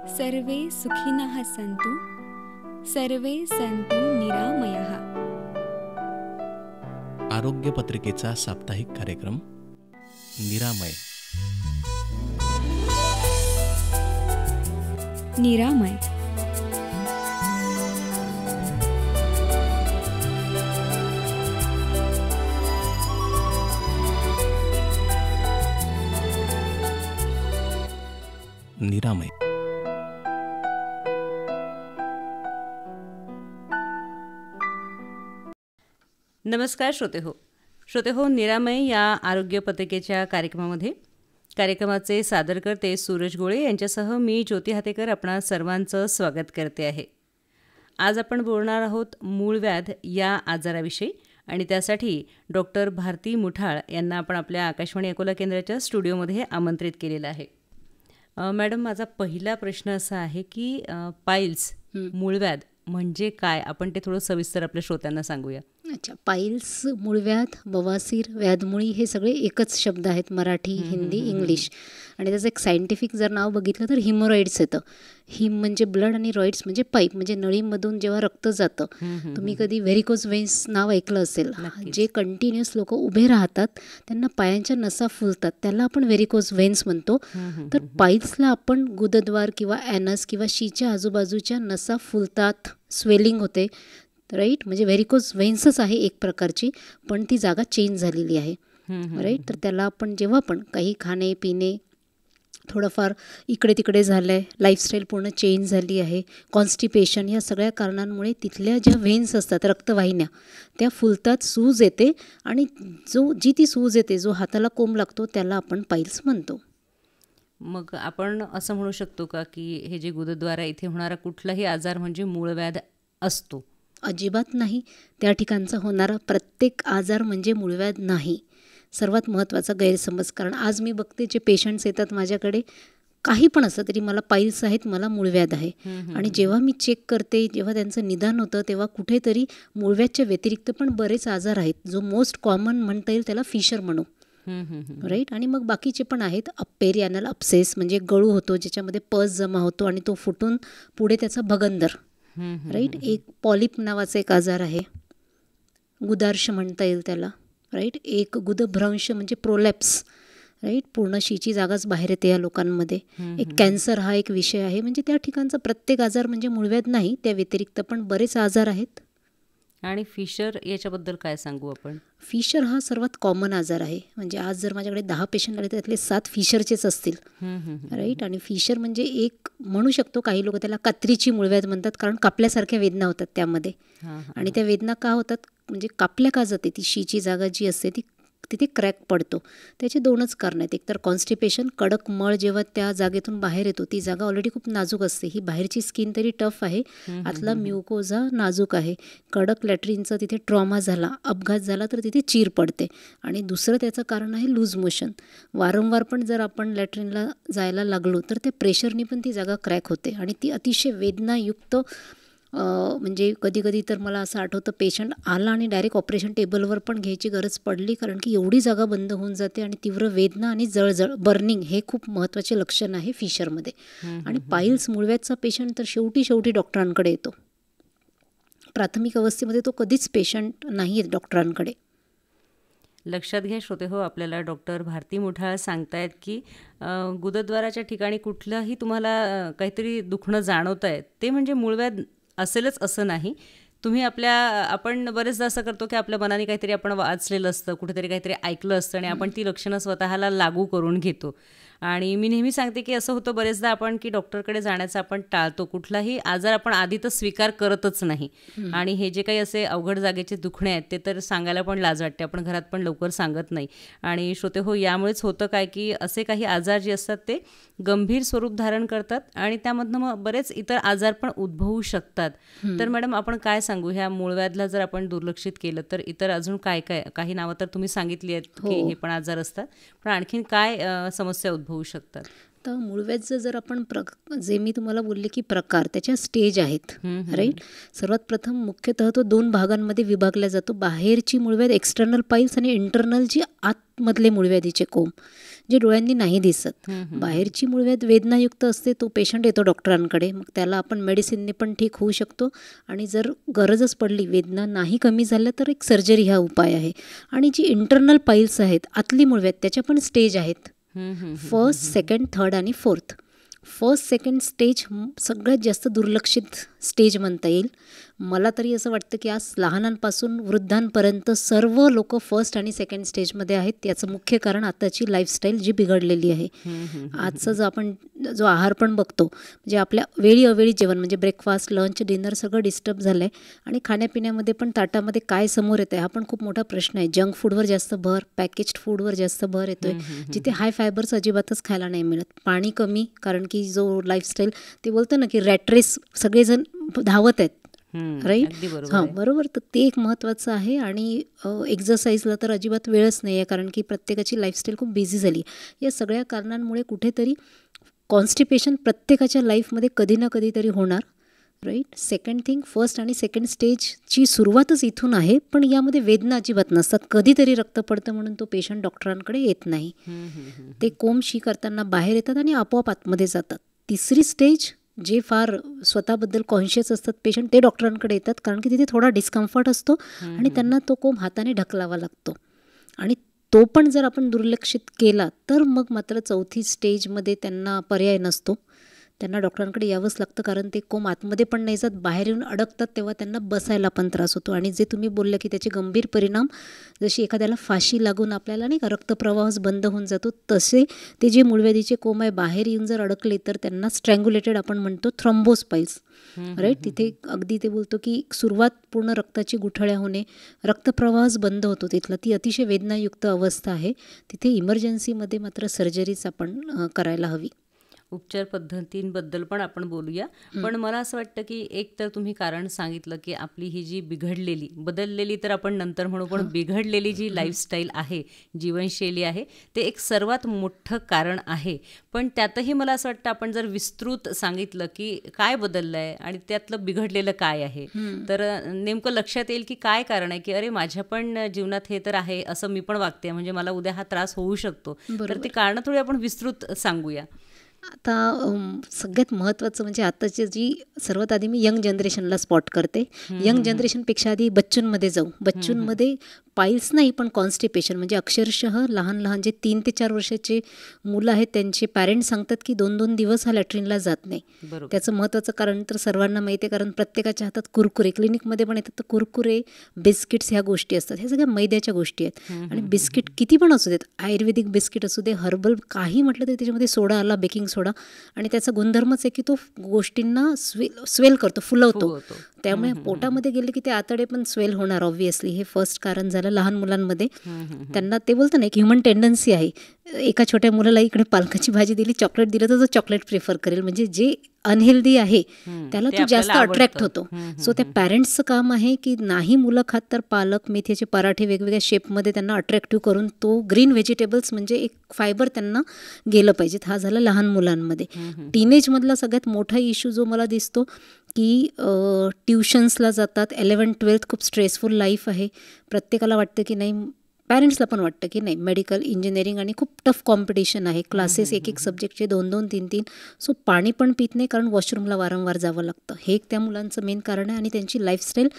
सर्वे सुखिनः सन्तु सर्वे सन्तु निरामयः. आरोग्य पत्रिकेचा साप्ताहिक कार्यक्रम निरामय. निरामय निरामय. नमस्कार श्रोते हो निरामय या आरोग्य पत्रिकेच्या कार्यक्रमाचे सादरकर्ते सूरज गोळे यांच्यासह मी ज्योती हातेकर आपणा सर्वांचं स्वागत करते आहे. आज आपण बोलणार आहोत मूळव्याध या आजाराविषयी आणि त्यासाठी डॉक्टर भारती मुठाळ यांना आपण आपल्या आकाशवाणी अकोला केंद्राच्या स्टुडिओमध्ये आमंत्रित केलेलं आहे. मॅडम, माझा पहिला प्रश्न असा आहे की पाईल्स मूळव्याध म्हणजे काय, आपण ते थोडं सविस्तर आपल्या श्रोत्यांना सांगूया. अच्छा, पाईल्स, मूळव्याध, बवासीर, व्याधमुळी हे सगळे एकच शब्द आहेत, मराठी, हिंदी, इंग्लिश. आणि त्याचं एक सायंटिफिक जर नाव बघितलं तर हिमोरॉइड्स येतं. हिम म्हणजे ब्लड आणि रॉइड्स म्हणजे पाईप, म्हणजे नळीमधून जेव्हा रक्त जातं. तुम्ही कधी व्हेरिकोज वेन्स नाव ऐकलं असेल. जे कंटिन्युअस लोक उभे राहतात त्यांना पायांच्या नसा फुलतात, त्याला आपण व्हेरिकोज वेन्स म्हणतो. तर पाईल्सला आपण गुदद्वार किंवा ॲनस किंवा शीच्या आजूबाजूच्या नसा फुलतात, स्वेलिंग होते, राईट. म्हणजे व्हेरिकोज वेन्सच आहे एक प्रकारची, पण ती जागा चेंज झालेली आहे, राईट. तर त्याला आपण जेव्हा पण काही खाणे पिणे थोडंफार इकडे तिकडे झालं आहे, लाईफस्टाईल पूर्ण चेंज झाली आहे, कॉन्स्टिपेशन, या सगळ्या कारणांमुळे तिथल्या ज्या व्हेन्स असतात, रक्तवाहिन्या, त्या फुलतात, सूज येते. आणि जी ती सूज येते, जो हाताला कोंब लागतो, त्याला आपण पाईल्स म्हणतो. मग आपण असं म्हणू शकतो का की हे जे गुदद्वार आहे, इथे होणारा कुठलाही आजार म्हणजे मूळव्याध असतो? अजिबात नाही. त्या ठिकाणचा होणारा प्रत्येक आजार म्हणजे मूळव्याध नाही. सर्वात महत्त्वाचा गैरसमज. कारण आज मी बघते जे पेशंट्स येतात माझ्याकडे, काही पण असं तरी मला पाईल्स आहेत, मला मूळव्याध आहे. आणि जेव्हा मी चेक करते, जेव्हा त्यांचं निदान होतं, तेव्हा कुठेतरी मूळव्याधच्या व्यतिरिक्त पण बरेच आजार आहेत. जो मोस्ट कॉमन म्हणता येईल त्याला फिशर म्हणू, राईट. आणि मग बाकीचे पण आहेत. पेरिॲनल अप्सेस म्हणजे गळू होतो, ज्याच्यामध्ये पस जमा होतो आणि तो फुटून पुढे त्याचा भगंदर, राईट. एक पॉलिप नावाचा एक आजार आहे, गुदार्श म्हणता येईल त्याला, राईट. एक गुदभ्रंश म्हणजे प्रोलॅप्स, राईट. पूर्ण शीची जागाच बाहेर येते या लोकांमध्ये. एक कॅन्सर हा एक विषय आहे. म्हणजे त्या ठिकाणचा प्रत्येक आजार म्हणजे मूळव्याध नाही, त्या व्यतिरिक्त पण बरेच आजार आहेत. आणि फिशर याच्याबद्दल काय सांगू आपण? फिशर हा सर्वात कॉमन आजार आहे. म्हणजे आज जर माझ्याकडे 10 पेशंट आले, त्यातले 7 फिशरचेच असतील, राईट. आणि फिशर म्हणजे एक म्हणू शकतो, काही लोक त्याला कात्रीची मूळव्याध म्हणतात, कारण कापल्यासारख्या वेदना होतात त्यामध्ये. आणि त्या वेदना का होतात, म्हणजे कापल्या का जाते, ती शीची जागा जी असते ती तिथे क्रॅक पडतो. त्याचे 2च कारण आहेत. एकतर कॉन्स्टिपेशन, कडक मळ जेव्हा त्या जागेतून बाहेर येतो, ती जागा ऑलरेडी खूप नाजूक असते. ही बाहेरची स्किन तरी टफ आहे, आतला म्युकोझा नाजूक आहे. कडक लॅट्रिनचा तिथे ट्रॉमा झाला, अपघात झाला तर तिथे चीर पडते. आणि दुसरं त्याचं कारण आहे लूज मोशन. वारंवार पण जर आपण लॅट्रिनला जायला लागलो तर त्या प्रेशरनी पण ती जागा क्रॅक होते आणि ती अतिशय वेदनायुक्त. म्हणजे कधी कधी तर मला असं आठवतं, पेशंट आला आणि डायरेक्ट ऑपरेशन टेबलवर पण घ्यायची गरज पडली, कारण की एवढी जागा बंद होऊन जाते. आणि तीव्र वेदना आणि जळजळ, बर्निंग, हे खूप महत्त्वाचे लक्षण आहे फिशरमध्ये. आणि पाईल्स मूळव्याधचा पेशंट तर शेवटी डॉक्टरांकडे येतो. प्राथमिक अवस्थेमध्ये तो कधीच पेशंट नाही आहे डॉक्टरांकडे. लक्षात घ्या श्रोतेहो, आपल्याला डॉक्टर भारती मुठाळ सांगतायत की गुदद्वाराच्या ठिकाणी कुठलंही तुम्हाला काहीतरी दुखणं जाणवत आहे, ते म्हणजे मूळव्याध असेलच असं नाही. तुम्ही आपण बरेचदा असं करतो की आपल्या मनाने काहीतरी आपण वाचलेलं असतं, कुठेतरी काहीतरी ऐकलं असतं आणि आपण ती लक्षणं स्वतःला लागू करून घेतो. आणि मी नेहमी सांगते की असं होतं बरेचदा आपण की डॉक्टरकडे जाण्याचं आपण टाळतो. कुठलाही आजार आपण आधी तर स्वीकार करतच नाही. आणि हे जे काही असे अवघड जागेचे दुखणे आहेत ते तर सांगायला पण लाज वाटते, आपण घरात पण लवकर सांगत नाही. आणि श्रोते हो, यामुळेच होतं काय की असे काही आजार जे असतात ते गंभीर स्वरूप धारण करतात आणि त्यामधनं मग बरेच इतर आजार पण उद्भवू शकतात. तर मॅडम, आपण काय सांगू, ह्या मूळव्याधला जर आपण दुर्लक्षित केलं तर इतर अजून काय काय, काही नावं तर तुम्ही सांगितली आहेत की हे पण आजार असतात, पण आणखीन काय समस्या उद्भवू शकतात? आता मूळव्याधचं जर आपण जे मी तुम्हाला बोलले की प्रकार त्याच्या स्टेज आहेत, राईट. सर्वात प्रथम मुख्यतः तो 2 भागांमध्ये विभागला जातो. बाहेरची मूळव्याध एक्सटर्नल पाईल्स आणि इंटरनल जी आतमधले मूळव्याधीचे कोंब जे डोळ्यांनी नाही दिसत. बाहेरची मूळव्याध वेदनायुक्त असते, तो पेशंट येतो डॉक्टरांकडे, मग त्याला आपण मेडिसिनने पण ठीक होऊ शकतो आणि जर गरजच पडली, वेदना नाही कमी झाल्या, तर एक सर्जरी हा उपाय आहे. आणि जी इंटरनल पाईल्स आहेत, आतली मूळव्याध, त्याच्या पण स्टेज आहेत. फर्स्ट, सेकंड, थर्ड आणि फोर्थ. फर्स्ट सेकंड स्टेज सगळ्यात जास्त दुर्लक्षित स्टेज म्हणता येईल. मला तरी असं वाटतं की आज लहानांपासून वृद्धांपर्यंत सर्व लोक फर्स्ट आणि सेकंड स्टेजमध्ये आहेत. याचं मुख्य कारण आताची लाईफस्टाईल जी बिघडलेली आहे. आजचं जो आहार पण बघतो, म्हणजे आपल्या वेळी अवेळी जेवण, म्हणजे ब्रेकफास्ट, लंच, डिनर सगळं डिस्टर्ब झालं आहे. आणि खाण्यापिण्यामध्ये पण ताटामध्ये काय समोर येतं आहे हा पण खूप मोठा प्रश्न आहे. जंक फूडवर जास्त भर, पॅकेज्ड फूडवर जास्त भर येतो आहे, जिथे हाय फायबर्स अजिबातच खायला नाही मिळत. पाणी कमी, कारण की जो लाईफस्टाईल ते बोलतं ना की रॅट रेस, सगळेजण धावत आहेत, राईट. हां, बरोबर. तर ते एक महत्त्वाचं आहे. आणि एक्झरसाईजला तर अजिबात वेळच नाही आहे, कारण की प्रत्येकाची लाईफस्टाईल खूप बिझी झाली. या सगळ्या कारणांमुळे कुठेतरी कॉन्स्टिपेशन प्रत्येकाच्या लाईफमध्ये कधी ना कधीतरी होणार, राईट. सेकंड थिंग, फर्स्ट आणि सेकंड स्टेजची सुरुवातच इथून आहे, पण यामध्ये वेदना अजिबात नसतात. कधीतरी रक्त पडतं म्हणून तो पेशंट डॉक्टरांकडे येत नाही. ते कोंब शी करताना बाहेर येतात आणि आपोआप आतमध्ये जातात. तिसरी स्टेज, जे फार स्वतःबद्दल कॉन्शियस असतात पेशंट, ते डॉक्टरांकडे येतात, कारण की तिथे थोडा डिस्कम्फर्ट असतो आणि त्यांना तो कोंब हाताने ढकलावा लागतो. आणि तो पण जर आपण दुर्लक्षित केला तर मग मात्र चौथी स्टेजमध्ये त्यांना पर्याय नसतो. त्यांना डॉक्टरांकडे यावंच लागतं, कारण ते कोंब आतमध्ये पण नाही जात, बाहेर येऊन अडकतात, तेव्हा त्यांना बसायला पण त्रास होतो. आणि जे तुम्ही बोलले की त्याचे गंभीर परिणाम, जशी एखाद्याला फाशी लागून आपल्याला नाही का रक्तप्रवाहच बंद होऊन जातो, तसे ते जे मूळव्याधीचे कोंब आहे बाहेर येऊन जर अडकले तर त्यांना स्ट्रँग्युलेटेड आपण म्हणतो, थ्रोम्बोस्पाईल्स, राईट. तिथे अगदी ते बोलतो की सुरुवात पूर्ण रक्ताची गुठळ्या होणे, रक्तप्रवाहच बंद होतो तिथला. ती अतिशय वेदनायुक्त अवस्था आहे. तिथे इमर्जन्सीमध्ये मात्र सर्जरीच आपण करायला हवी. उपचार पद्धतींबद्दल पण आपण बोलूया. पण मला असं वाटतं की एक तर तुम्ही कारण सांगितलं की आपली ही जी बिघडलेली, बदललेली तर आपण नंतर म्हणू, पण बिघडलेली जी लाईफस्टाईल आहे, जीवनशैली आहे, ते एक सर्वात मोठं कारण आहे. पण त्यातही मला असं वाटतं आपण जर विस्तृत सांगितलं की काय बदललं आहे आणि त्यातलं बिघडलेलं काय आहे, तर नेमकं लक्षात येईल की काय कारण आहे, की अरे माझ्या पण जीवनात हे तर आहे, असं मी पण वागते, म्हणजे मला उद्या हा त्रास होऊ शकतो. तर ती कारणं थोडी आपण विस्तृत सांगूया. आता सगळ्यात महत्त्वाचं म्हणजे आताची जी सर्वात आधी मी यंग जनरेशनला स्पॉट करते. यंग जनरेशनपेक्षा आधी बच्चूंमध्ये जाऊ. बच्चूंमध्ये पाईल्स नाही, पण कॉन्स्टिपेशन, म्हणजे अक्षरशः लहान लहान जे 3 ते 4 वर्षाचे मुलं आहेत त्यांचे पॅरेंट्स सांगतात की 2-2 दिवस हा लॅट्रिनला जात नाही. त्याचं महत्त्वाचं कारण तर सर्वांना माहिती आहे, कारण प्रत्येकाच्या हातात कुरकुरे, क्लिनिकमध्ये पण येतात तर कुरकुरे, बिस्किट्स ह्या गोष्टी असतात. ह्या सगळ्या मैद्याच्या गोष्टी आहेत. आणि बिस्किट किती पण असू देत, आयुर्वेदिक बिस्किट असू दे, हर्बल काही म्हटलं तरी त्याच्यामध्ये सोडा आला, बेकिंग सोडा, आणि त्याचा गुणधर्मच आहे की तो गोष्टींना स्वेल करतो, फुलवतो. त्यामुळे पोटामध्ये गेले की ते आतडे पण स्वेल होणार ऑब्व्हियसली. हे फर्स्ट कारण झालं लहान मुलांमध्ये. त्यांना ते बोलतं ना एक ह्युमन टेंडन्सी आहे. एका छोट्या मुलाला इकडे पालकाची भाजी दिली, चॉकलेट दिलं तर तो चॉकलेट प्रिफर करेल, म्हणजे जे अनहेल्दी आहे त्याला तो जास्त अट्रॅक्ट होतो. सो त्या पॅरेंट्सचं काम आहे की नाही मुलं खात तर पालक, मेथीचे पराठे वेगवेगळ्या शेपमध्ये त्यांना अट्रॅक्टिव्ह करून तो ग्रीन व्हेजिटेबल्स, म्हणजे एक फायबर त्यांना गेलं पाहिजेत. हा झाला लहान मुलांमध्ये. टीनेजमधला सगळ्यात मोठा इश्यू जो मला दिसतो की ट्युशन्सला जातात, 11-12 खूप स्ट्रेसफुल लाईफ आहे. प्रत्येकाला वाटतं की नाही, पॅरेंट्सला पण वाटतं की नाही, मेडिकल, इंजिनिअरिंग आणि खूप टफ कॉम्पिटिशन आहे, क्लासेस एक एक सब्जेक्टचे 2-2, 3-3. सो पाणी पण पित नाही, कारण वॉशरूमला वारंवार जावं लागतं. हे एक त्या मुलांचं मेन कारण आहे. आणि त्यांची लाईफस्टाईल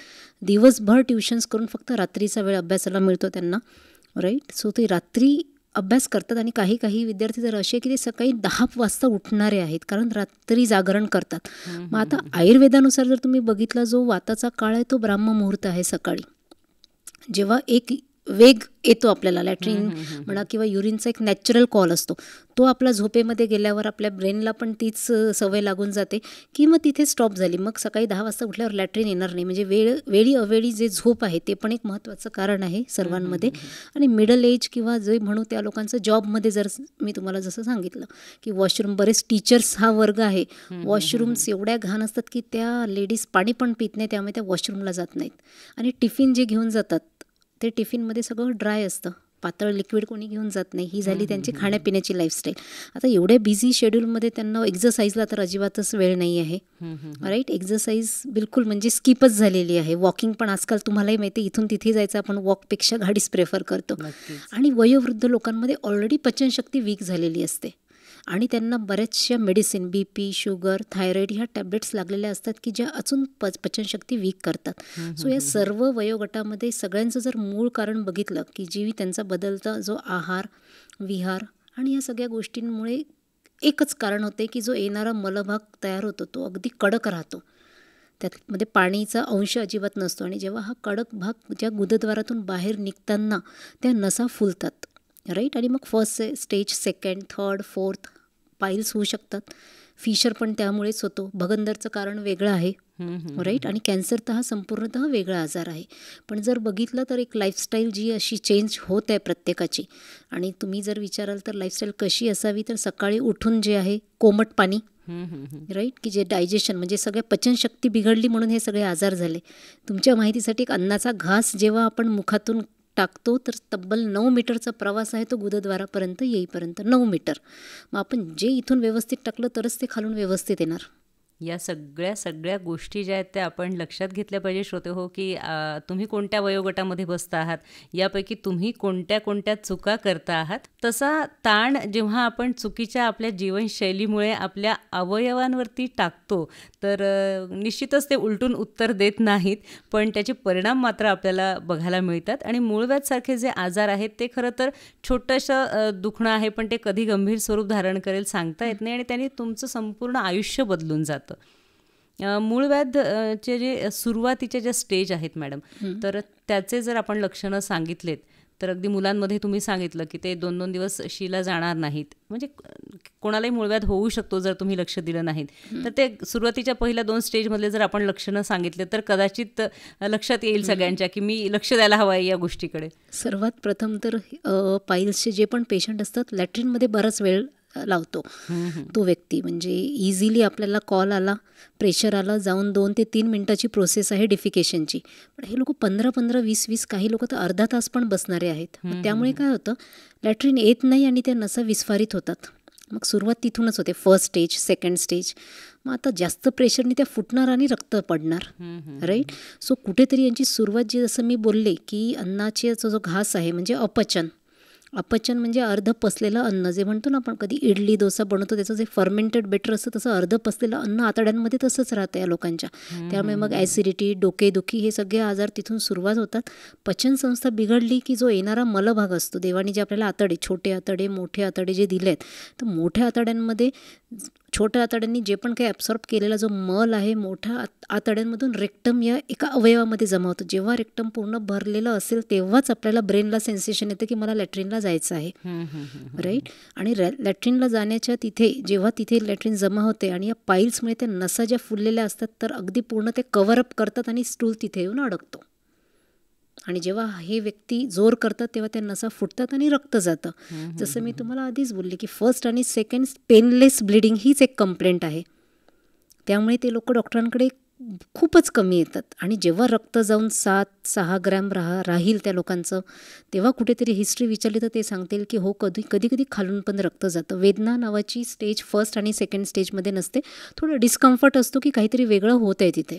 दिवसभर ट्युशन्स करून फक्त रात्रीचा वेळ अभ्यासाला मिळतो त्यांना, राईट. सो ते रात्री अभ्यास करतात. आणि काही काही विद्यार्थी तर असे की ते सकाळी 10 वाजता उठणारे आहेत, कारण रात्री जागरण करतात. मग आता आयुर्वेदानुसार जर तुम्ही बघितला, जो वाताचा काळ आहे तो ब्राह्ममुहूर्त आहे सकाळी, जेव्हा एक वेग येतो आपल्याला, लॅट्रिन म्हणा किंवा युरिनचा एक नॅचरल कॉल असतो, तो आपला झोपेमध्ये गेल्यावर आपल्या ब्रेनला पण तीच सवय लागून जाते की मग तिथे स्टॉप झाली. मग सकाळी 10 वाजता उठल्यावर लॅट्रिन येणार नाही, म्हणजे वेळी अवेळी जे झोप आहे ते पण एक महत्त्वाचं कारण आहे सर्वांमध्ये. आणि मिडल एज किंवा जे म्हणू त्या लोकांचं जॉबमध्ये, जर मी तुम्हाला जसं सांगितलं की वॉशरूम, बरेच टीचर्स हा वर्ग आहे, वॉशरूम्स एवढ्या घाण असतात की त्या लेडीज पाणी पण पित नाही, त्यामुळे त्या वॉशरूमला जात नाहीत. आणि टिफिन जे घेऊन जातात ते टिफिनमध्ये सगळं ड्राय असतं, पातळ लिक्विड कोणी घेऊन जात नाही. ही झाली त्यांची खाण्यापिण्याची लाईफस्टाईल. आता एवढ्या बिझी शेड्यूलमध्ये त्यांना एक्झरसाईजला तर अजिबातच वेळ नाही आहे. राईट, एक्झरसाईज बिलकुल म्हणजे स्किपच झालेली आहे. वॉकिंग पण आजकाल तुम्हालाही माहिती आहे, इथून तिथे जायचं आपण वॉकपेक्षा गाडीच प्रेफर करतो. आणि वयोवृद्ध लोकांमध्ये ऑलरेडी पचनशक्ती वीक झालेली असते आणि त्यांना बऱ्याचशा मेडिसिन, BP, शुगर, थायरॉईड ह्या टॅब्लेट्स लागलेल्या असतात की ज्या अजून पचनशक्ती वीक करतात. सो या सर्व वयोगटामध्ये सगळ्यांचं जर मूळ कारण बघितलं की जी त्यांचा बदलता जो आहार, विहार आणि या सगळ्या गोष्टींमुळे एकच कारण होते की जो येणारा मलभाग तयार होतो तो अगदी कडक राहतो. त्यामध्ये पाणीचा अंश अजिबात नसतो आणि जेव्हा हा कडक भाग ज्या गुदद्वारातून बाहेर निघताना त्या नसा फुलतात. राईट, आणि मग first stage, second, third, fourth piles होऊ शकतात. फिशर पण त्यामुळेच होतो. भगंदरचं कारण वेगळं आहे. राईट, आणि कॅन्सर तर हा संपूर्णतः वेगळा आजार आहे. पण जर बघितलं तर एक लाईफस्टाईल जी अशी चेंज होत आहे प्रत्येकाची, आणि तुम्ही जर विचाराल तर लाईफस्टाईल कशी असावी तर सकाळी उठून जे आहे कोमट पाणी, राईट, की जे डायजेशन म्हणजे सगळ्या पचनशक्ती बिघडली म्हणून हे सगळे आजार झाले. तुमच्या माहितीसाठी एक अन्नाचा घास जेव्हा आपण मुखातून टाकतो तर तब्बल 9 मीटरचा प्रवास आहे तो गुदद्वारापर्यंत येईपर्यंत, 9 मीटर. मग आपण जे इथून व्यवस्थित टाकलं तरच ते खालून व्यवस्थित येणार. या सगळ्या गोष्टी ज्या आहेत त्या आपण लक्षात घेतल्या पाहिजे श्रोते हो, की तुम्ही कोणत्या वयोगटामध्ये बसता आहात, यापैकी तुम्ही कोणत्या चुका करता आहात. तसा ताण जेव्हा आपण चुकीच्या आपल्या जीवनशैलीमुळे आपल्या अवयवांवरती टाकतो तर निश्चितच ते उलटून उत्तर देत नाहीत, पण त्याचे परिणाम मात्र आपल्याला बघायला मिळतात. आणि मूळव्याधसारखे जे आजार आहेत ते खरं तर छोटंसं दुखणं आहे, पण ते कधी गंभीर स्वरूप धारण करेल सांगता येत नाही आणि त्याने तुमचं संपूर्ण आयुष्य बदलून जातं. मूळव्याधचे जे सुरुवातीचे जे स्टेज आहेत मॅडम, तर त्याचे जर आपण लक्षणं सांगितलेत तर अगदी मुलांमध्ये तुम्ही सांगितलं की ते 2-2 दिवस शिला जाणार नाहीत, म्हणजे कोणालाही मूळव्याध होऊ शकतो जर तुम्ही लक्ष दिलं नाहीत. तर ते सुरुवातीच्या पहिल्या 2 स्टेजमधले जर आपण लक्षणं सांगितले तर कदाचित लक्षात येईल सगळ्यांच्या की मी लक्ष द्यायला हवं आहे या गोष्टीकडे. सर्वात प्रथम तर पाईल्सचे जे पण पेशंट असतात लॅट्रिनमध्ये बराच वेळ लावतो तो व्यक्ती. म्हणजे इझिली आपल्याला कॉल आला, प्रेशर आला, जाऊन 2 ते 3 मिनिटाची प्रोसेस आहे डिफिकेशनची. पण हे लोक 15-15, 20-20, काही लोक तर अर्धा तास पण बसणारे आहेत. त्यामुळे काय होतं, लॅट्रिन येत नाही आणि त्या नसा विस्फारित होतात. मग सुरुवात तिथूनच होते, फर्स्ट स्टेज, सेकंड स्टेज. मग आता जास्त प्रेशरने त्या फुटणार आणि रक्त पडणार. राईट, सो कुठेतरी यांची सुरुवात जी, जसं मी बोलले की अन्नाचा जो घास आहे म्हणजे अपचन म्हणजे अर्ध पसलेलं अन्न, जे म्हणतो ना आपण कधी इडली डोसा बनवतो त्याचं जे फर्मेंटेड बेटर असतं तसं अर्ध पसलेलं अन्न आतड्यांमध्ये तसंच राहतं या लोकांच्या. त्यामुळे मग ॲसिडिटी, डोकेदुखी हे सगळे आजार तिथून सुरुवात होतात. पचनसंस्था बिघडली की जो येणारा मलभाग असतो, देवाने जे आपल्याला आतडे, छोटे आतडे, मोठे आतडे जे दिले आहेत, तर मोठ्या आतड्यांमध्ये छोट्या आतड्यांनी जे पण काही ॲब्सॉर्ब केलेला जो मल आहे मोठ्या आतड्यांमधून रेक्टम या एका अवयवामध्ये जमा होतो. जेव्हा रेक्टम पूर्ण भरलेलं असेल तेव्हाच आपल्याला ब्रेनला सेन्सेशन येतं की मला लॅट्रिनला जायचं आहे. राईट, आणि लॅट्रिनला जाण्याच्या जेव्हा तिथे लॅट्रिन जमा होते आणि या पाईल्समुळे त्या नसा ज्या फुललेल्या असतात तर अगदी पूर्ण ते कव्हरअप करतात आणि स्टूल तिथे येऊन अडकतो. आणि जेव्हा हे व्यक्ती जोर करतात तेव्हा त्या नसा फुटतात आणि रक्त जातं. जसं मी तुम्हाला आधीच बोलले की फर्स्ट आणि सेकंड पेनलेस ब्लिडिंग हीच एक कंप्लेंट आहे. त्यामुळे ते लोक डॉक्टरांकडे खूपच कमी येतात. आणि जेव्हा रक्त जाऊन 7-6 ग्रॅम राहील त्या लोकांचं, तेव्हा कुठेतरी हिस्ट्री विचारली तर ते सांगतील की हो कधी खालून पण रक्त जातं. वेदना नावाची स्टेज फर्स्ट आणि सेकंड स्टेजमध्ये नसते. थोडं डिस्कम्फर्ट असतो की काहीतरी वेगळं होत आहे तिथे.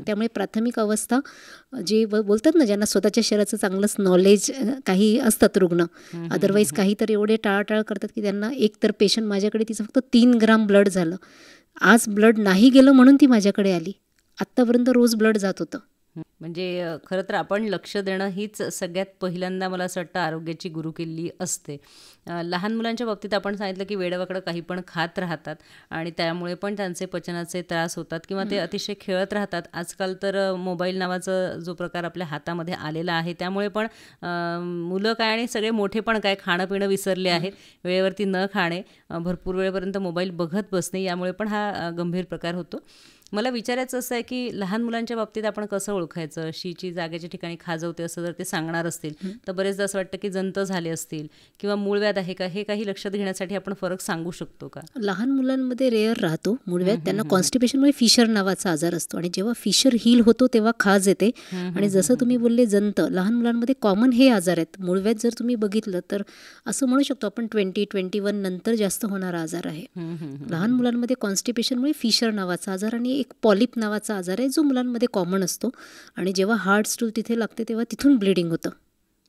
त्यामुळे प्राथमिक अवस्था जे बोलतात ना, ज्यांना स्वतःच्या शरीराचं चांगलंच नॉलेज काही असतात रुग्ण, अदरवाईज काही तर एवढे टाळाटाळ करतात की त्यांना एक तर पेशंट माझ्याकडे तिचं फक्त 3 ग्राम ब्लड झालं, आज ब्लड नाही गेलं म्हणून ती माझ्याकडे आली, आत्तापर्यंत रोज ब्लड जात होतं. म्हणजे खरं तर आपण लक्ष देणं हीच सगळ्यात पहिल्यांदा मला असं वाटतं आरोग्याची गुरुकिल्ली असते. लहान मुलांच्या बाबतीत आपण सांगितलं की वेडवाकडं काही पण खात राहतात आणि त्यामुळे पण त्यांचे पचनाचे त्रास होतात किंवा ते अतिशय खेळत राहतात. आजकाल तर मोबाईल नावाचा जो प्रकार आपल्या हातामध्ये आलेला आहे त्यामुळे पण मुलं काय आणि सगळे मोठे पण काय खाणं पिणं विसरले आहेत. वेळेवरती न खाणे, भरपूर वेळेपर्यंत मोबाईल बघत बसणे, यामुळे पण हा गंभीर प्रकार होतो. मला विचारायचं असं आहे की लहान मुलांच्या बाबतीत आपण कसं ओळखायचं? शीची जागेच्या ठिकाणी खाजवते असं जर ते सांगणार असतील तर बरेचदा असं वाटतं की जंत झाले असतील किंवा मूळव्याध आहे का, हे काही लक्षात घेण्यासाठी आपण फरक सांगू शकतो का? लहान मुलांमध्ये रेअर राहतो मूळव्याध. त्यांना कॉन्स्टिपेशनमुळे फिशर नावाचा आजार असतो आणि जेव्हा फिशर हील होतो तेव्हा खाज येते. आणि जसं तुम्ही बोलले जंत, लहान मुलांमध्ये कॉमन हे आजार आहेत. मूळव्याध जर तुम्ही बघितलं तर असं म्हणू शकतो आपण 20-21 नंतर जास्त होणारा आजार आहे. लहान मुलांमध्ये कॉन्स्टिपेशनमुळे फिशर नावाचा आजार आणि एक पॉलिप नावाचा आजार आहे जो मुलांमध्ये कॉमन असतो आणि जेव्हा हार्ड स्टूल तिथे लागते तेव्हा तिथून ब्लिडिंग होतं.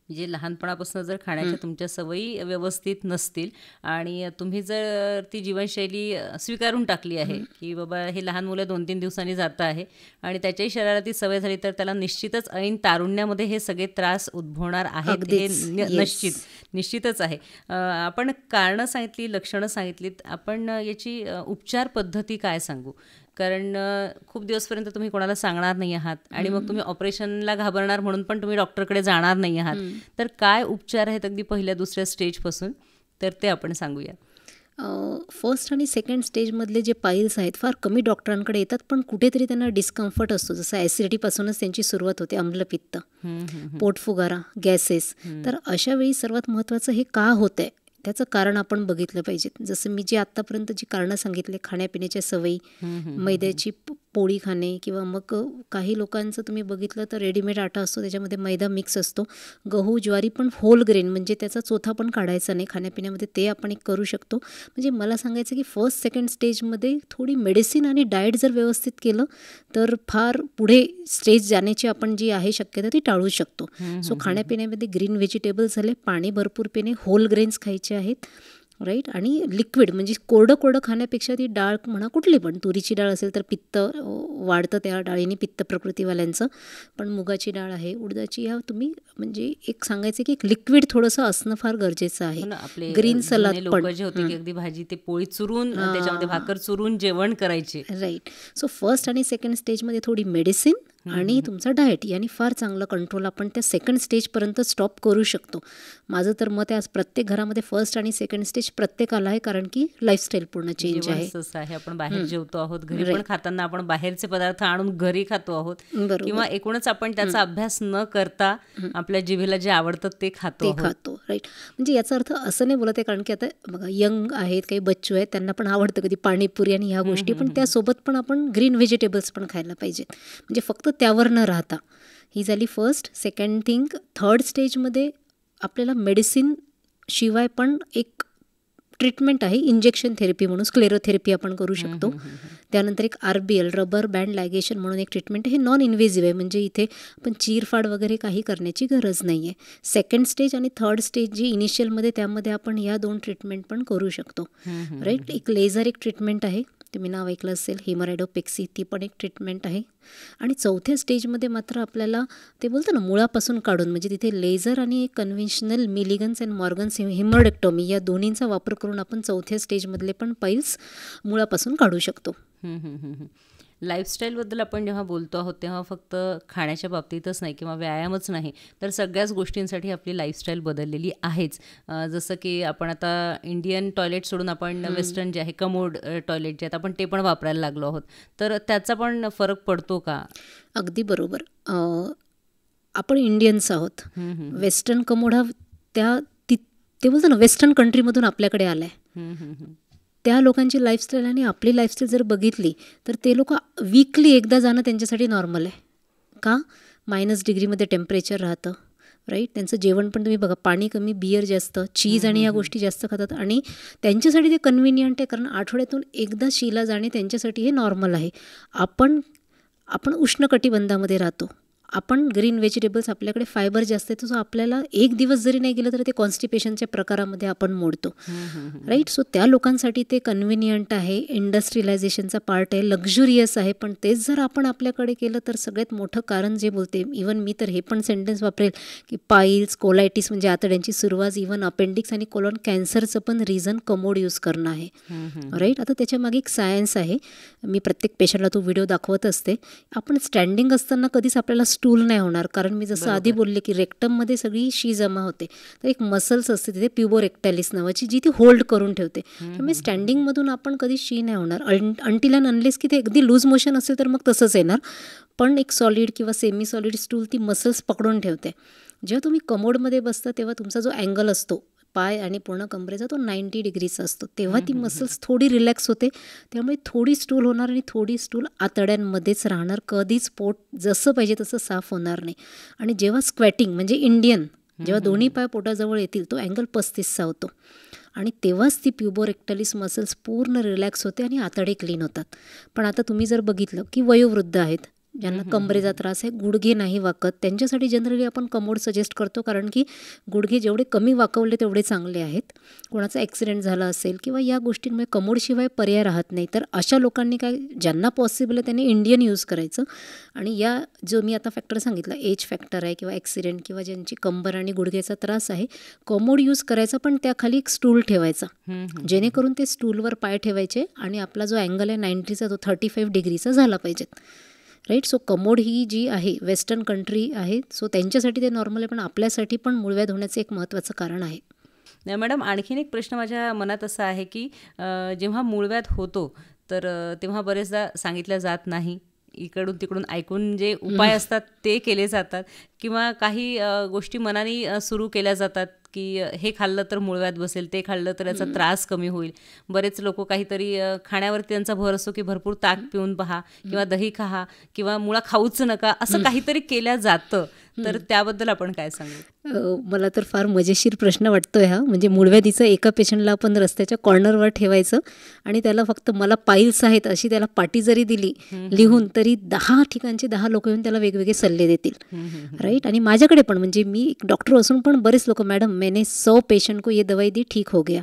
म्हणजे लहानपणापासून जर खाण्याच्या तुमच्या सवयी व्यवस्थित नसतील आणि तुम्ही जर ती जीवनशैली स्वीकारून टाकली आहे की बाबा हे लहान मुलं 2-3 दिवसांनी जातं आहे आणि त्याच्याही शरीराला ती सवय झाली तर त्याला निश्चितच ऐन तारुण्यामध्ये हे सगळे त्रास उद्भवणार आहेत. हे निश्चितच आहे. आपण कारणं सांगितली, लक्षणं सांगितलीत, आपण याची उपचार पद्धती काय सांगू? कारण खूप दिवसपर्यंत तुम्ही कोणाला सांगणार नाही आहात आणि मग तुम्ही ऑपरेशनला घाबरणार म्हणून पण तुम्ही डॉक्टरकडे जाणार नाही आहात. तर काय उपचार आहेत अगदी पहिल्या दुसऱ्या स्टेजपासून, तर ते आपण सांगूया. फर्स्ट आणि सेकंड स्टेजमधले जे पाईल्स आहेत फार कमी डॉक्टरांकडे येतात, पण कुठेतरी त्यांना डिस्कम्फर्ट असतो. जसं ॲसिडिटीपासूनच त्यांची सुरुवात होते, आम्लपित्त, पोटफुगारा, गॅसेस. तर अशा वेळी सर्वात महत्त्वाचं हे का होतं आहे त्याचं कारण आपण बघितलं पाहिजे. जसं मी जे आत्तापर्यंत जी कारणं सांगितले, खाण्यापिण्याच्या सवयी, मैद्याची पोळी खाणे किंवा मग काही लोकांचं तुम्ही बघितलं तर रेडीमेड आटा असतो त्याच्यामध्ये मैदा मिक्स असतो. गहू ज्वारी पण होल ग्रेन म्हणजे त्याचा चोथा पण काढायचा नाही खाण्यापिण्यामध्ये, ते आपण एक करू शकतो. म्हणजे मला सांगायचं की फर्स्ट सेकंड स्टेजमध्ये थोडी मेडिसिन आणि डाएट जर व्यवस्थित केलं तर फार पुढे स्टेज जाण्याची आपण जी आहे शक्यता ती टाळू शकतो. सो खाण्यापिण्यामध्ये ग्रीन व्हेजिटेबल्स झाले, पाणी भरपूर पिणे, होल ग्रेन्स खायचे आहेत, राईट. आणि लिक्विड म्हणजे कोरडं खाण्यापेक्षा ती डाळ म्हणा कुठली पण, तुरीची डाळ असेल तर पित्त वाढतं त्या डाळीने, पित्त प्रकृतीवाल्यांचं. पण मुगाची डाळ आहे, उडदाची, ह्या तुम्ही म्हणजे एक सांगायचं की एक लिक्विड थोडंसं असणं फार गरजेचं आहे. ग्रीन सलाद पण जे होते की अगदी भाजी ते पोळी चुरून त्याच्यामध्ये भाकर चुरून जेवण करायचे, राईट. सो फर्स्ट आणि सेकंड स्टेजमध्ये थोडी मेडिसिन आणि तुमचा डाएट याने फार चांगला कंट्रोल आपण त्या सेकंड स्टेजपर्यंत स्टॉप करू शकतो. माझं तर मत आहे आज प्रत्येक घरामध्ये फर्स्ट आणि सेकंड स्टेज प्रत्येकाला आहे, कारण की लाईफस्टाईल पूर्ण चेंज आहे. आपण बाहेर जेवतो आहोत, घरी पण खाताना आपण बाहेरचे पदार्थ आणून घरी खातो आहोत किंवा एकूणच आपण त्याचा अभ्यास न करता आपल्या जिभेला जे आवडतं ते खातो, राईट. म्हणजे याचा अर्थ असं नाही बोलत आहे, कारण की आता बघा यंग आहेत, काही बच्चू आहेत, त्यांना पण आवडतं कधी पाणीपुरी आणि ह्या गोष्टी, पण त्यासोबत पण आपण ग्रीन व्हेजिटेबल्स पण खायला पाहिजेत. म्हणजे फक्त त्यावर न राहता. ही झाली फर्स्ट. सेकंड थिंग, थर्ड स्टेजमध्ये आपल्याला मेडिसिन शिवाय पण एक ट्रीटमेंट आहे, इंजेक्शन थेरपी म्हणून, स्क्लेरोथेरपी आपण करू शकतो. त्यानंतर एक RBL, रबर बँड लायगेशन म्हणून एक ट्रीटमेंट आहे. हे नॉन इन्व्हेजिव्ह आहे, म्हणजे इथे आपण चीरफाड वगैरे काही करण्याची गरज नाही आहे. सेकंड स्टेज आणि थर्ड स्टेज जी इनिशियलमध्ये, त्यामध्ये आपण या 2 ट्रीटमेंट पण करू शकतो, राईट. एक लेझर एक ट्रीटमेंट आहे, तुम्ही नाव ऐकलं असेल, हेमरॅडोपेक्सी, ती पण एक ट्रीटमेंट आहे. आणि चौथ्या स्टेजमध्ये मात्र आपल्याला ते बोलतो ना मुळापासून काढून, म्हणजे तिथे लेझर आणि एक कन्व्हेन्शनल मिलिगन्स अँड मॉर्गन्स हेमरोडेक्टॉमी या दोन्हींचा वापर करून आपण चौथ्या स्टेजमधले पण पाईल्स मुळापासून काढू शकतो. लाईफस्टाईलबद्दल आपण जेव्हा बोलतो आहोत तेव्हा फक्त खाण्याच्या बाबतीतच नाही किंवा व्यायामच नाही, तर सगळ्याच गोष्टींसाठी आपली लाईफस्टाईल बदललेली आहेच. जसं की आपण आता इंडियन टॉयलेट सोडून आपण वेस्टर्न जे आहे कमोड टॉयलेट जे आहेत आपण ते पण वापरायला लागलो आहोत, तर त्याचा पण फरक पडतो का? अगदी बरोबर. आपण इंडियन्स आहोत, वेस्टर्न कमोड हा ते बोलतो ना वेस्टर्न कंट्रीमधून आपल्याकडे आला आहे. त्या लोकांची लाईफस्टाईल आणि आपली लाईफस्टाईल जर बघितली तर ते लोक वीकली एकदा जाणं त्यांच्यासाठी नॉर्मल आहे. का? -डिग्रीमध्ये टेम्परेचर राहतं, राईट. त्यांचं जेवण पण तुम्ही बघा, पाणी कमी, बियर जास्त, चीज आणि या गोष्टी जास्त खातात आणि त्यांच्यासाठी ते कन्व्हिनियंट आहे, कारण आठवड्यातून एकदा शीला जाणे त्यांच्यासाठी हे नॉर्मल आहे. आपण उष्णकटिबंधामध्ये राहतो, आपण ग्रीन व्हेजिटेबल्स, आपल्याकडे फायबर जास्त आहे, सो आपल्याला एक दिवस जरी नाही गेलं तरी ते कॉन्स्टिपेशनच्या प्रकारामध्ये आपण मोडतो, राईट. सो त्या लोकांसाठी ते कन्व्हिनियंट आहे, इंडस्ट्रियलायझेशनचा पार्ट आहे, लक्झुरियस आहे. पण तेच जर आपण आपल्याकडे केलं तर सगळ्यात मोठं कारण जे बोलते, इवन मी तर हे पण सेंटेन्स वापरेल की पाईल्स, कोलायटिस म्हणजे आतड्यांची सुरुवात, इवन अपेंडिक्स आणि कोलॉन कॅन्सरचं पण रिझन कमोड यूज करणं आहे, राईट. आता त्याच्यामागे एक सायन्स आहे. मी प्रत्येक पेशंटला तो व्हिडिओ दाखवत असते. आपण स्टँडिंग असताना कधीच आपल्याला स्टूल नाही होणार, कारण मी जसं आधी बोलले की रेक्टममध्ये सगळी शी जमा होते, तर एक मसल्स असते तिथे प्युबोरेक्टॅलिस नावाची, जी ती होल्ड करून ठेवते. त्यामुळे स्टँडिंगमधून आपण कधी शी नाही होणार अंटिल अँड अनलेस की ते अगदी लूज मोशन असेल तर मग तसंच येणार. पण एक सॉलिड किंवा सेमी सॉलिड स्टूल ती मसल्स पकडून ठेवते. जेव्हा तुम्ही कमोडमध्ये बसता तेव्हा तुमचा जो अँगल असतो पाय आणि पूर्ण कमरेचा तो 90 डिग्रीचा असतो, तेव्हा ती मसल्स थोडी रिलॅक्स होते. त्यामुळे थोडी स्टूल होणार आणि थोडी स्टूल आतड्यांमध्येच राहणार, कधीच पोट जसं पाहिजे तसं साफ होणार नाही. आणि जेव्हा स्क्वॅटिंग म्हणजे इंडियन, जेव्हा दोन्ही पाय पोटाजवळ येतील तो अँगल 35चा होतो आणि तेव्हाच ती प्युबोरेक्टॅलिस मसल्स पूर्ण रिलॅक्स होते आणि आतडे क्लीन होतात. पण आता तुम्ही जर बघितलं की वयोवृद्ध आहेत, ज्यांना कमरेचा त्रास आहे, गुडघे नाही वाकत, त्यांच्यासाठी जनरली आपण कमोड सजेस्ट करतो, कारण की गुडघे जेवढे कमी वाकवले तेवढे चांगले आहेत. कोणाचा ॲक्सिडेंट झाला असेल किंवा या गोष्टींमुळे कमोडशिवाय पर्याय राहत नाही, तर अशा लोकांनी काय, ज्यांना पॉसिबल आहे त्यांनी इंडियन यूज करायचं. आणि या जो मी आता फॅक्टर सांगितला, एज फॅक्टर आहे किंवा ॲक्सिडेंट किंवा ज्यांची कंबर आणि गुडघेचा त्रास आहे, कमोड यूज करायचा, पण त्याखाली एक स्टूल ठेवायचा, जेणेकरून ते स्टूलवर पाय ठेवायचे आणि आपला जो अँगल आहे 90चा तो 35 डिग्रीचा झाला पाहिजे. राईट. सो कमोड ही जी आहे वेस्टर्न कंट्री आहे, सो त्यांच्यासाठी ते नॉर्मल आहे, पण आपल्यासाठी पण मूळव्याध होण्याचं एक महत्त्वाचं कारण आहे. मॅडम, आणखीन एक प्रश्न माझ्या मनात असा आहे की जेव्हा मूळव्याध होतो तर तेव्हा बरेचदा सांगितलं जात नाही, इकडून तिकडून ऐकून जे उपाय असतात ते केले जातात, किंवा काही गोष्टी मनाने सुरू केल्या जातात की हे खाल्लं तर मूळव्याध बसेल, ते खाल्लं तर याचा त्रास कमी होईल. बरेच लोक काहीतरी खाण्यावरती त्यांचा भर असतो की भरपूर ताक पिऊन पहा किंवा दही खा किंवा मुळा खाऊच नका, असं काहीतरी केल्या जातं. तर त्याबद्दल आपण काय सांगू? मला तर फार मजेशीर प्रश्न वाटतोय हा. म्हणजे मूळव्याधीचं एका पेशंटला आपण रस्त्याच्या कॉर्नरवर ठेवायचं आणि त्याला फक्त मला पाईल्स आहेत अशी त्याला पाटी जरी दिली लिहून, तरी 10 ठिकाणचे 10 लोक येऊन त्याला वेगवेगळे सल्ले देतील. राईट. आणि माझ्याकडे पण, म्हणजे मी एक डॉक्टर असून पण बरेच लोक, मॅडम मैंने 100 पेशंट को ये दवाई दी, ठीक हो गया.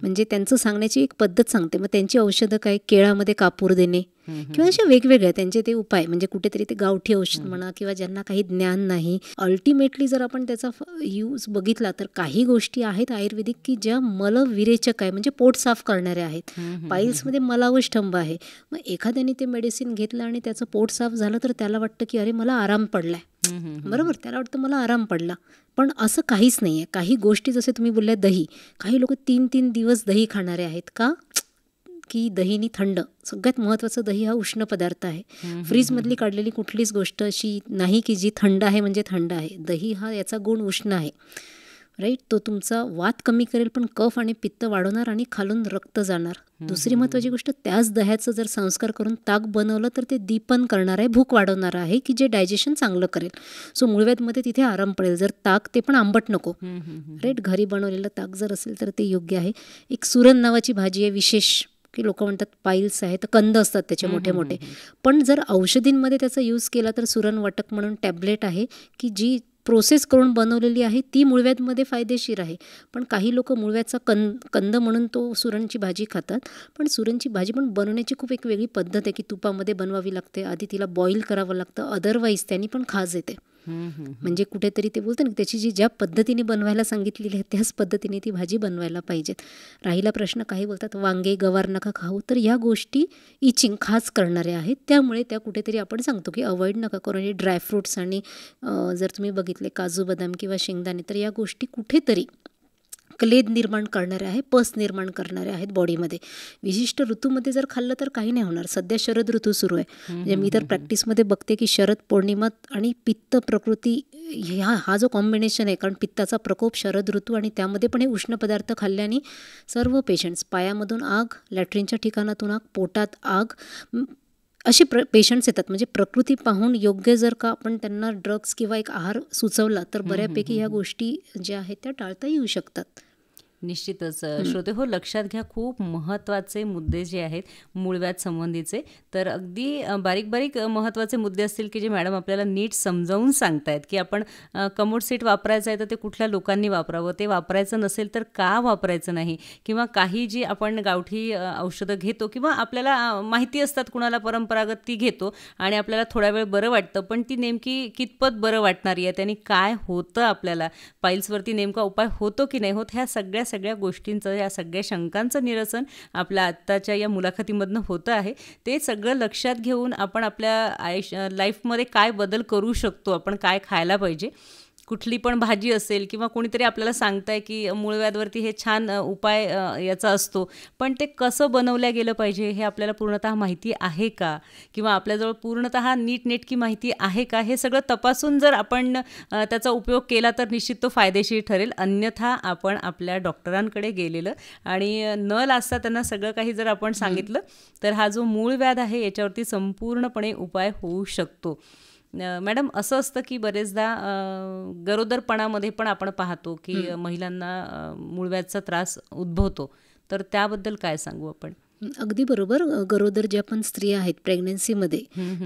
म्हणजे त्यांचं सांगण्याची एक पद्धत सांगते. मग त्यांची औषधं काय, केळामध्ये कापूर देणे किंवा अशा वेगवेगळ्या त्यांचे ते उपाय, म्हणजे कुठेतरी ते गावठी औषध म्हणा किंवा ज्यांना काही ज्ञान नाही. अल्टिमेटली जर आपण त्याचा यूज बघितला तर काही गोष्टी आहेत आयुर्वेदिक की ज्या मलविरेचक आहे, म्हणजे पोट साफ करणाऱ्या आहेत. पाईल्समध्ये मलावष्टंभ आहे. मग एखाद्याने ते मेडिसिन घेतलं आणि त्याचं पोट साफ झालं तर त्याला वाटतं की अरे मला आराम पडलाय, बरोबर, त्याला वाटतं मला आराम पडला. पण असं काहीच नाही आहे. काही गोष्टी जसे तुम्ही बोलल्या दही, काही लोक 3-3 दिवस दही खाणारे आहेत. का की दहीनी थंड, सगळ्यात महत्त्वाचं दही हा उष्ण पदार्थ आहे. फ्रीजमधली काढलेली कुठलीच गोष्ट अशी नाही की जी थंड आहे म्हणजे थंड आहे. दही हा याचा गुण उष्ण आहे. राईट. तो तुमचा वात कमी करेल, पण कफ आणि पित्त वाढवणार आणि खालून रक्त जाणार. दुसरी महत्त्वाची गोष्ट, त्याच दह्याचं जर संस्कार करून ताक बनवलं तर ते दीपन करणार आहे, भूक वाढवणार आहे, की जे डायजेशन चांगलं करेल. सो मूळव्याधमध्ये तिथे आराम पडेल. जर ताक, ते पण आंबट नको. राईट. घरी बनवलेलं ताक जर असेल तर ते योग्य आहे. एक सुरण नावाची भाजी आहे विशेष, की लोक म्हणतात पाईल्स आहे तर कंद असतात त्याचे मोठे मोठे, पण जर औषधींमध्ये त्याचा यूज केला तर सुरण वाटक म्हणून टॅबलेट आहे की जी प्रोसेस करून बनवलेली आहे, ती मूळव्याधमध्ये फायदेशीर आहे. पण काही लोक मूळव्याधचा कंद म्हणून तो सुरणची भाजी खातात. पण सुरणची भाजी पण बनवण्याची खूप एक वेगळी पद्धत आहे की तुपामध्ये बनवावी लागते, आधी तिला बॉईल करावं लागतं, अदरवाईज त्यांनी पण खाज येते. म्हणजे कुठेतरी ते बोलतं ना, त्याची जी ज्या पद्धतीने बनवायला सांगितलेली आहे त्याच पद्धतीने ती भाजी बनवायला पाहिजेत. राहिला प्रश्न, काही बोलतात वांगे गवार नका खाऊ, तर या गोष्टी इचिंग खास करणाऱ्या आहेत. त्यामुळे त्या कुठेतरी आपण सांगतो की अवॉइड नका करू. आणि ड्रायफ्रूट्स आणि जर तुम्ही बघितले काजू बदाम किंवा शेंगदाणे, तर या गोष्टी कुठेतरी क्लेद निर्माण करणारे आहे, पस निर्माण करणारे आहेत बॉडीमध्ये. विशिष्ट ऋतूमध्ये जर खाल्लं तर काही नाही होणार. सध्या शरद ऋतू सुरू आहे. म्हणजे मी तर प्रॅक्टिसमध्ये बघते की शरद पौर्णिमा आणि पित्त प्रकृती हा जो कॉम्बिनेशन आहे, कारण पित्ताचा प्रकोप शरद ऋतू आणि त्यामध्ये पण हे उष्ण पदार्थ खाल्ल्याने सर्व पेशंट्स, पायामधून आग, लॅट्रिनच्या ठिकाणातून आग, पोटात आग, असे पेशंट्स येतात. म्हणजे प्रकृती पाहून योग्य जर का आपण त्यांना ड्रग्स किंवा एक आहार सुचवला तर बऱ्यापैकी ह्या गोष्टी ज्या आहेत त्या टाळता येऊ शकतात. निश्चितच. श्रोते हो, लक्षात घ्या, खूप महत्त्वाचे मुद्दे जे आहेत मूळव्याध संबंधीचे, तर अगदी बारीक बारीक महत्त्वाचे मुद्दे असतील की जे मॅडम आपल्याला नीट समजावून सांगतायत की आपण कमोड सीट वापरायचं आहे तर ते कुठल्या लोकांनी वापरावं, ते वापरायचं नसेल तर का वापरायचं नाही, किंवा काही जी आपण गावठी औषधं घेतो किंवा आपल्याला माहिती असतात कुणाला परंपरागत, ती घेतो आणि आपल्याला थोडा वेळ बरं वाटतं, पण ती नेमकी कितपत बरं वाटणारी आहे, त्यांनी काय होतं, आपल्याला पाईल्सवरती नेमका उपाय होतो की नाही होत, ह्या सगळ्या सगळ्या गोष्टींचं, या सगळ्या शंकांचं निरसन आपल्या आत्ताच्या या मुलाखतीमधनं होतं आहे. ते सगळं लक्षात घेऊन आपण आपल्या लाईफमध्ये काय बदल करू शकतो, आपण काय खायला पाहिजे, कुठली पण भाजी असेल किंवा कोणीतरी आपल्याला सांगताय की मूळव्याधवरती हे छान उपाय याचा असतो, पण ते कसं बनवल्या गेलं पाहिजे हे आपल्याला पूर्णतः माहिती आहे का, किंवा आपल्याजवळ पूर्णतः नीटनेटकी माहिती आहे का, हे सगळं तपासून जर आपण त्याचा उपयोग केला तर निश्चित तो फायदेशीर ठरेल. अन्यथा आपण आपल्या डॉक्टरांकडे गेलेलं आणि न लाजता त्यांना सगळं काही जर आपण सांगितलं तर हा जो मूळव्याध आहे याच्यावरती संपूर्णपणे उपाय होऊ शकतो. मॅडम, असं असतं की बरेचदा गरोदरपणामध्ये पण आपण पाहतो की महिलांना मूळव्याधचा त्रास उद्भवतो, तर त्याबद्दल काय सांगू आपण? अगदी बरोबर. गरोदर ज्या पण स्त्रिया आहेत प्रेग्नन्सीमध्ये,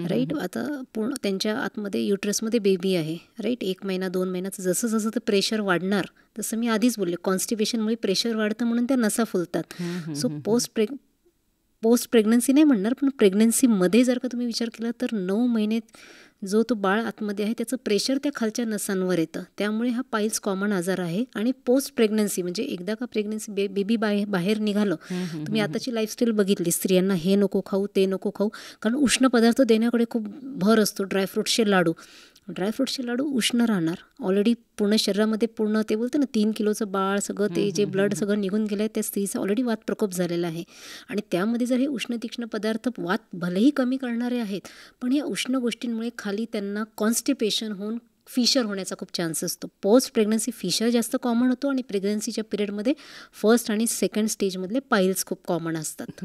राईट, आता पूर्ण त्यांच्या आतमध्ये युट्रसमध्ये बेबी आहे, राईट, 1 महिना 2 महिन्याचं जसं जसं ते प्रेशर वाढणार, जसं मी आधीच बोलले कॉन्स्टिपेशनमुळे प्रेशर वाढतं म्हणून त्या नसा फुलतात. सो पोस्ट प्रेग्नन्सी नाही म्हणणार, पण प्रेग्नन्सीमध्ये जर का तुम्ही विचार केला तर 9 महिने जो तो बाळ आतमध्ये आहे त्याचं प्रेशर त्या खालच्या नसांवर येतं, त्यामुळे हा पाईल्स कॉमन आजार आहे. आणि पोस्ट प्रेग्नन्सी म्हणजे एकदा का प्रेग्नन्सी बेबी बाहेर निघालं, तुम्ही आताची लाईफस्टाईल बघितली, स्त्रियांना हे नको खाऊ ते नको खाऊ, कारण उष्ण पदार्थ देण्याकडे खूप भर असतो. ड्रायफ्रूट्सचे लाडू उष्ण राहणार, ऑलरेडी पूर्ण शरीरामध्ये पूर्ण ते बोलतं ना 3 किलोचं बाळ, सगळं ते जे ब्लड सगळं निघून गेलं आहे, त्या स्त्रीचा ऑलरेडी वात प्रकोप झालेला आहे. आणि त्यामध्ये जर हे उष्ण तीक्ष्ण पदार्थ वात भलेही कमी करणारे आहेत, पण या उष्ण गोष्टींमुळे खाली त्यांना कॉन्स्टिपेशन होऊन फिशर होण्याचा खूप चान्स असतो. पोस्ट प्रेग्नन्सी फिशर जास्त कॉमन होतो आणि प्रेग्नन्सीच्या पिरियडमध्ये फर्स्ट आणि सेकंड स्टेजमधले पाईल्स खूप कॉमन असतात.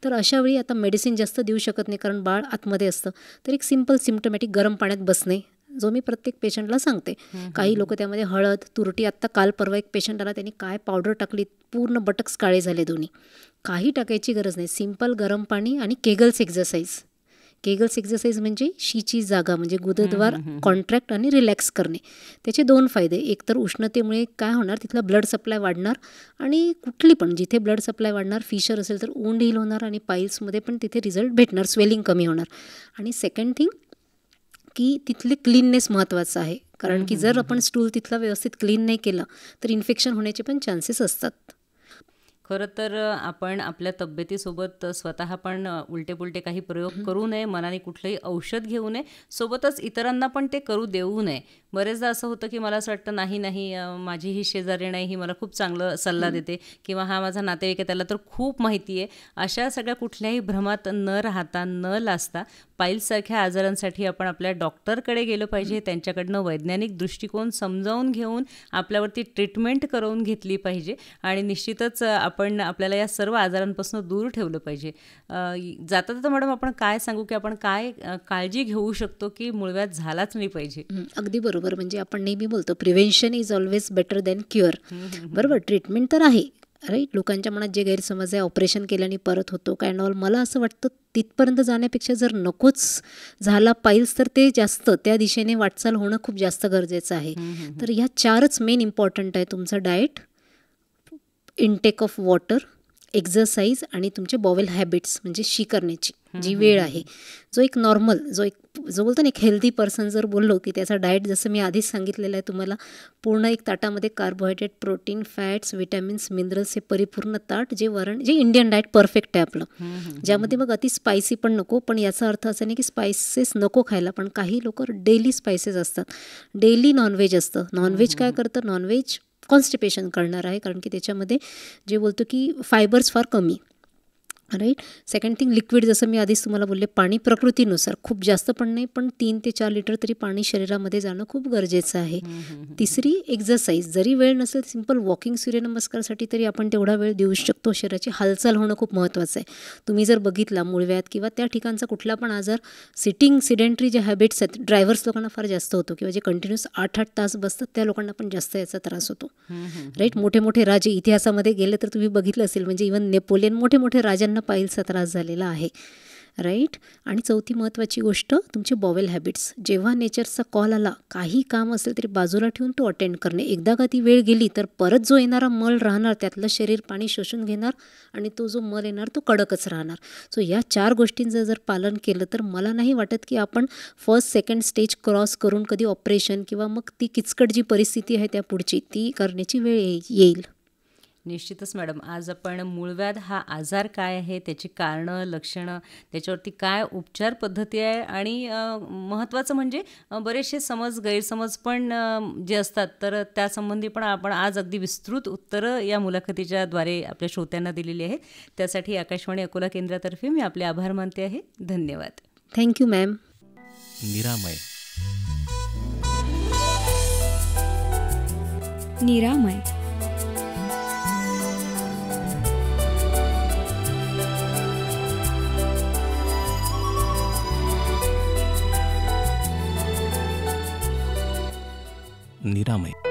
तर अशा वेळी आता मेडिसिन जास्त देऊ शकत नाही कारण बाळ आतमध्ये असतं, तर एक सिम्पल सिम्टमॅटिक गरम पाण्यात बसणे, जो मी प्रत्येक पेशंटला सांगते. काही लोक त्यामध्ये हळद, तुरटी, आत्ता काल परवा एक पेशंट आला, त्यांनी काय पावडर टाकली, पूर्ण बटक्स काळे झाले दोन्ही. काही टाकायची गरज नाही, सिम्पल गरम पाणी आणि केगल्स एक्झरसाइज म्हणजे शीची जागा म्हणजे गुदद्वार कॉन्ट्रॅक्ट आणि रिलॅक्स करणे. त्याचे 2 फायदे, एक तर उष्णतेमुळे काय होणार, तिथला ब्लड सप्लाय वाढणार, आणि कुठली पण जिथे ब्लड सप्लाय वाढणार, फिशर असेल तर वुंड हील होणार, आणि पाईल्समध्ये पण तिथे रिझल्ट भेटणार, स्वेलिंग कमी होणार. आणि सेकंड थिंग की तिथले क्लीननेस महत्त्वाचं आहे, कारण की जर आपण स्टूल तिथला व्यवस्थित क्लीन नाही केला तर इन्फेक्शन होण्याचे पण चान्सेस असतात. खरं तर आपण आपल्या तब्येतीसोबत स्वतः पण उलटे पुलटे काही प्रयोग करू नये, मनाने कुठलंही औषध घेऊ नये, सोबतच इतरांना पण ते करू देऊ नये. बरेचदा असं होतं की मला असं वाटतं नाही माझी ही शेजारी नाही, ही मला खूप चांगलं सल्ला देते, किंवा हा माझा नातेवाईक आहे त्याला तर खूप माहिती आहे. अशा सगळ्या कुठल्याही भ्रमात न राहता, न लाजता पाईल्ससारख्या आजारांसाठी आपण आपल्या डॉक्टरकडे गेलं पाहिजे. त्यांच्याकडनं वैज्ञानिक दृष्टिकोन समजावून घेऊन आपल्यावरती ट्रीटमेंट करून घेतली पाहिजे, आणि निश्चितच आपण आपल्याला या सर्व आजारांपासून दूर ठेवलं पाहिजे. जाता जाता मॅडम आपण काय सांगू की आपण काय काळजी घेऊ शकतो की मूळव्याध झालाच नाही पाहिजे? अगदी बरोबर. म्हणजे आपण नेहमी बोलतो prevention is always better than cure. बरोबर, ट्रीटमेंट तर आहे, राईट. लोकांच्या मनात जे गैरसमज आहे ऑपरेशन केल्याने परत होतो काय नॉल, मला असं वाटतं तिथपर्यंत जाण्यापेक्षा जर नकोच झाला पाईल्स तर ते जास्त त्या दिशेने वाटचाल होणं खूप जास्त गरजेचं आहे. तर ह्या 4च मेन इम्पॉर्टंट आहे, तुमचं diet, intake of water, exercise आणि तुमचे बॉवेल हॅबिट्स म्हणजे शी करण्याची जी वेळ आहे. जो एक नॉर्मल जो बोलतो ना एक हेल्दी पर्सन जर बोललो की त्याचा डाएट जसं मी आधीच सांगितलेलं आहे तुम्हाला, पूर्ण एक ताटामध्ये carbohydrate, protein, fats, vitamins, minerals हे परिपूर्ण ताट, जे इंडियन डाएट परफेक्ट आहे आपलं, ज्यामध्ये मग अति स्पायसी पण नको. पण याचा अर्थ असा नाही की स्पायसेस नको खायला, पण काही लोक डेली स्पायसेस असतात, डेली नॉनव्हेज असतं. नॉनव्हेज काय करतं, नॉनव्हेज कॉन्स्टिपेशन करणार आहे, कारण की त्याच्यामध्ये जे बोलतो की फायबर्स फार कमी, राईट. सेकंड थिंग लिक्विड, जसं मी आधीच तुम्हाला बोलले, पाणी प्रकृतीनुसार खूप जास्त पण नाही, पण 3 ते 4 लिटर तरी पाणी शरीरामध्ये जाणं खूप गरजेचं आहे. तिसरी एक्झरसाइज, जरी वेळ नसेल सिंपल वॉकिंग, सूर्यनमस्कारसाठी तरी आपण तेवढा वेळ देऊ शकतो. शरीराची हालचाल होणं खूप महत्त्वाचं आहे. तुम्ही जर बघितला मूळव्याध किंवा त्या ठिकाणचा कुठला पण आजार, सिडेंटरी जे हॅबिट्स आहेत, ड्रायव्हर्स लोकांना फार जास्त होतो, किंवा जे कंटिन्यूस 8-8 तास बसतात त्या लोकांना पण जास्त याचा त्रास होतो, राईट. मोठे राजे इतिहासामध्ये गेले तर तुम्ही बघितलं असेल, म्हणजे इव्हन नेपोलियन, मोठे राजांना पाईल्सचा त्रास झालेला आहे, राईट. आणि चौथी महत्त्वाची गोष्ट तुमचे बॉवेल हॅबिट्स. जेव्हा नेचरचा कॉल आला, काही काम असेल तरी बाजूला ठेवून तो अटेंड करणे. एकदा का ती वेळ गेली तर परत जो येणारा मल राहणार त्यातलं शरीर पाणी शोषून घेणार, आणि तो जो मल येणार तो कडकच राहणार. सो या 4 गोष्टींचं जर पालन केलं तर मला नाही वाटत की आपण फर्स्ट सेकंड स्टेज क्रॉस करून कधी ऑपरेशन किंवा मग ती किचकट जी परिस्थिती आहे त्या पुढची ती करण्याची वेळ येईल. निश्चितच मॅडम, आज आपण मूळव्याध हा आजार काय आहे, त्याची कारणं, लक्षणं, त्याच्यावरती काय उपचार पद्धती आहे आणि महत्त्वाचं म्हणजे बरेचसे गैरसमज पण जे असतात, तर त्यासंबंधी पण आपण आज अगदी विस्तृत उत्तरं या मुलाखतीच्या द्वारे आपल्या श्रोत्यांना दिलेली आहेत. त्यासाठी आकाशवाणी अकोला केंद्रातर्फे मी आपले आभार मानते आहे. धन्यवाद. Thank you ma'am. निरामय. निरामय. निरामय.